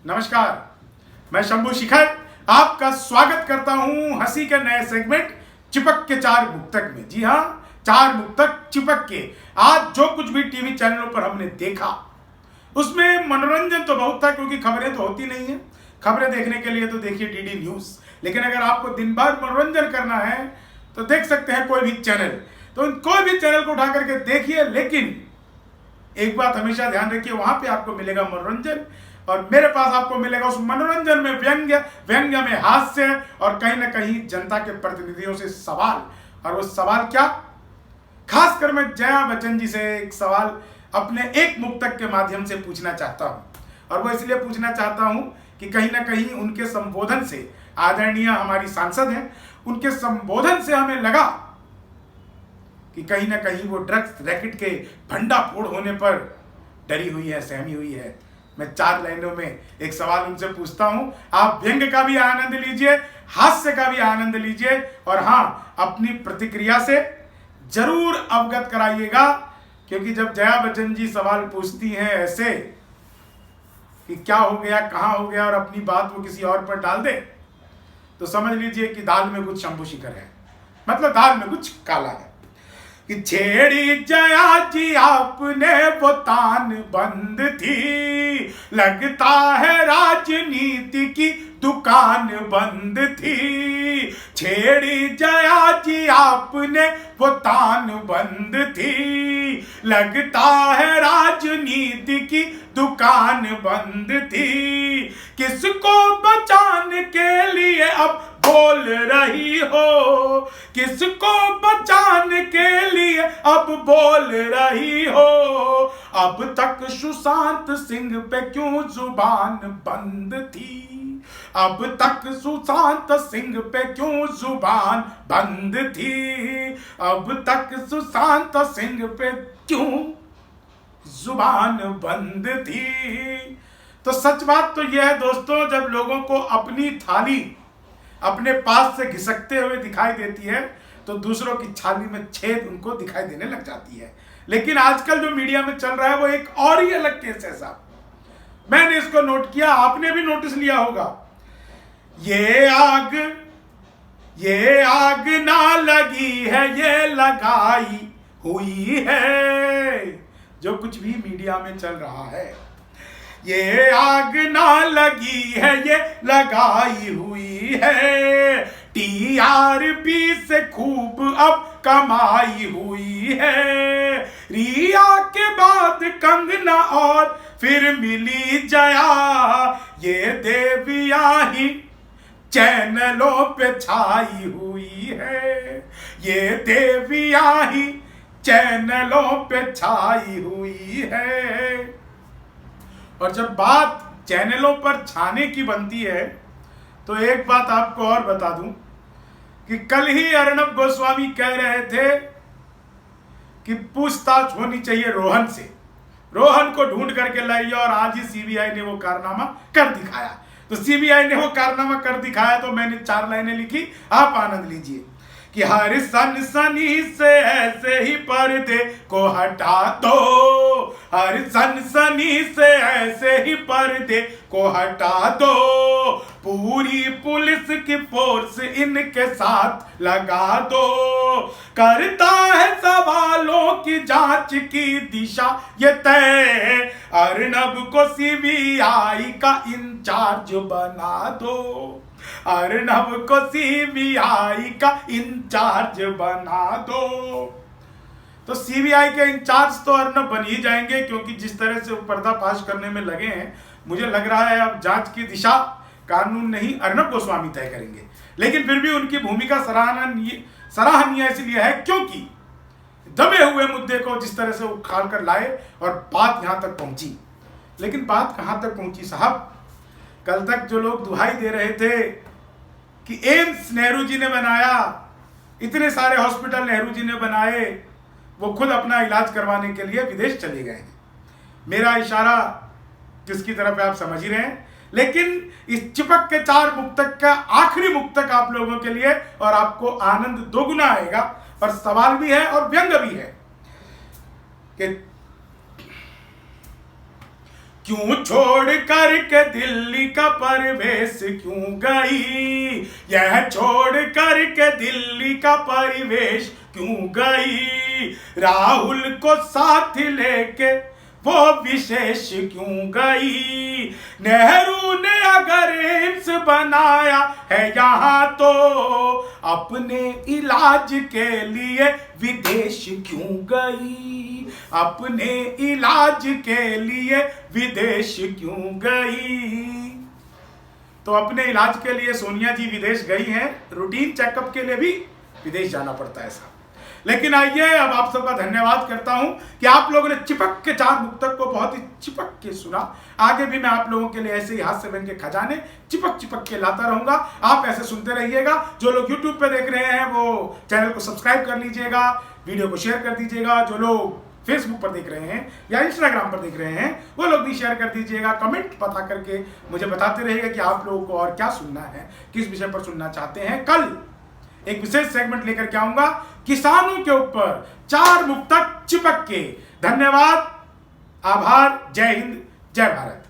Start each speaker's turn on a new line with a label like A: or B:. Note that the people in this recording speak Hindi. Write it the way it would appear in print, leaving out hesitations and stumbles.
A: नमस्कार, मैं शंभू शिखर आपका स्वागत करता हूं हंसी के नए सेगमेंट चिपक के चार मुक्तक में। जी हां, चार मुक्तक चिपक के। आज जो कुछ भी टीवी चैनलों पर हमने देखा उसमें मनोरंजन तो बहुत था, क्योंकि खबरें तो होती नहीं है। खबरें देखने के लिए तो देखिए डीडी न्यूज, लेकिन अगर आपको दिन भर मनोरंजन करना है तो देख सकते हैं कोई भी चैनल। तो कोई भी चैनल को उठा करके देखिए, लेकिन एक बात हमेशा ध्यान रखिए, वहां पे आपको मिलेगा मनोरंजन और मेरे पास आपको मिलेगा उस मनोरंजन में व्यंग्य में हास्य और कहीं ना कहीं जनता के प्रतिनिधियों से सवाल। और वो सवाल क्या, खासकर मैं जया बच्चन जी से एक सवाल अपने एक मुक्तक के माध्यम से पूछना चाहता हूं। और वो इसलिए पूछना चाहता हूं कि कहीं ना कहीं उनके संबोधन से, आदरणीय हमारी सांसद हैं, उनके संबोधन से हमें लगा कि कहीं ना कहीं वो ड्रग्स रैकेट के भंडाफोड़ होने पर डरी हुई है, सहमी हुई है। मैं चार लाइनों में एक सवाल उनसे पूछता हूं। आप व्यंग्य का भी आनंद लीजिए, हास्य का भी आनंद लीजिए और हाँ, अपनी प्रतिक्रिया से जरूर अवगत कराइएगा, क्योंकि जब जया बच्चन जी सवाल पूछती हैं ऐसे कि क्या हो गया, कहां हो गया, और अपनी बात वो किसी और पर डाल दे, तो समझ लीजिए कि दाल में कुछ शंभू शिखर है, मतलब दाल में कुछ काला है। कि छेड़ी जया जी आपने वो तान बंद थी, लगता है राजनीति की दुकान बंद थी। छेड़ी जया जी आपने वो तान बंद थी, लगता है राजनीति की दुकान बंद थी। किसको बचाने के लिए अब बोल रही हो, किसको बचाने के लिए अब बोल रही हो। अब तक सुशांत सिंह पे क्यों जुबान बंद थी, अब तक सुशांत सिंह पे क्यों जुबान बंद थी, अब तक सुशांत सिंह पे क्यों जुबान बंद थी। तो सच बात तो यह है दोस्तों, जब लोगों को अपनी थाली अपने पास से घिसकते हुए दिखाई देती है तो दूसरों की थाली में छेद उनको दिखाई देने लग जाती है। लेकिन आजकल जो मीडिया में चल रहा है वो एक और ही अलग केस है साहब। मैंने इसको नोट किया, आपने भी नोटिस लिया होगा। ये आग ना लगी है, ये लगाई हुई है। जो कुछ भी मीडिया में चल रहा है, ये आग ना लगी है, ये लगाई हुई है। टीआरपी से खूब अब कमाई हुई है। रिया के बाद कंगना और फिर मिली जया, ये देविया ही चैनलों पे छाई हुई है, ये देविया ही चैनलों पे छाई हुई है। और जब बात चैनलों पर छाने की बनती है तो एक बात आपको और बता दूं कि कल ही अर्णब गोस्वामी कह रहे थे कि पूछताछ होनी चाहिए रोहन से, रोहन को ढूंढ करके लाइए, और आज ही सीबीआई ने वो कारनामा कर दिखाया। तो सीबीआई ने वो कारनामा कर दिखाया तो मैंने चार लाइनें लिखी, आप आनंद लीजिए। कि हर सनसनी से ऐसे ही पर्दे को हटा दो, हर सनसनी से ऐसे ही पर्दे को हटा दो। पूरी पुलिस की फोर्स इनके साथ लगा दो। करता है सवालों की जांच की दिशा ये तय, अर्णब को सीबीआई का इंचार्ज बना दो, अर्णब को सीबीआई का इंचार्ज बना दो। तो सीबीआई के इंचार्ज तो अर्णब बन ही जाएंगे, क्योंकि जिस तरह से पर्दाफाश करने में लगे हैं, मुझे लग रहा है अब जांच की दिशा कानून नहीं अर्णब गोस्वामी तय करेंगे। लेकिन फिर भी उनकी भूमिका सराहनीय इसलिए है क्योंकि दबे हुए मुद्दे को जिस तरह से उखाड़ कर लाए और बात यहां तक पहुंची। लेकिन बात कहां तक पहुंची साहब, कल तक जो लोग दुहाई दे रहे थे कि एम्स नेहरू जी ने बनाया, इतने सारे हॉस्पिटल नेहरू जी ने बनाए, वो खुद अपना इलाज करवाने के लिए विदेश चले गए हैं। मेरा इशारा किसकी तरफ है आप समझ ही रहे हैं। लेकिन इस चिपक के चार मुक्तक का आखिरी मुक्तक आप लोगों के लिए, और आपको आनंद दोगुना आएगा, और सवाल भी है और व्यंग्य भी है कि क्यों छोड़ कर के दिल्ली का परिवेश क्यों गई, यह छोड़ कर के दिल्ली का परिवेश क्यों गई, राहुल को साथ लेके वो विशेष क्यों गई, नेहरू ने अगर एम्स बनाया है यहाँ तो अपने इलाज के लिए विदेश क्यों गई, अपने इलाज के लिए विदेश क्यों गई। तो अपने इलाज के लिए सोनिया जी विदेश गई हैं, रूटीन चेकअप के लिए भी विदेश जाना पड़ता है साहब। लेकिन आइए अब आप सबका धन्यवाद करता हूं कि आप लोगों ने चिपक के चार मुक्तक को बहुत ही चिपक के सुना। आगे भी मैं आप लोगों के लिए ऐसे ही हास्य व्यंग्य के खजाने चिपक चिपक के लाता रहूंगा। आप ऐसे सुनते रहिएगा। जो लोग YouTube पे देख रहे हैं वो चैनल को सब्सक्राइब कर लीजिएगा, वीडियो को शेयर कर दीजिएगा। जो लोग फेसबुक पर देख रहे हैं या इंस्टाग्राम पर देख रहे हैं वो लोग भी शेयर कर दीजिएगा। कमेंट पता करके मुझे बताते रहिएगा कि आप लोगों को और क्या सुनना है, किस विषय पर सुनना चाहते हैं। कल एक विशेष सेगमेंट लेकर के आऊंगा किसानों के ऊपर, चार मुक्तक चिपक के। धन्यवाद, आभार, जय हिंद, जय भारत।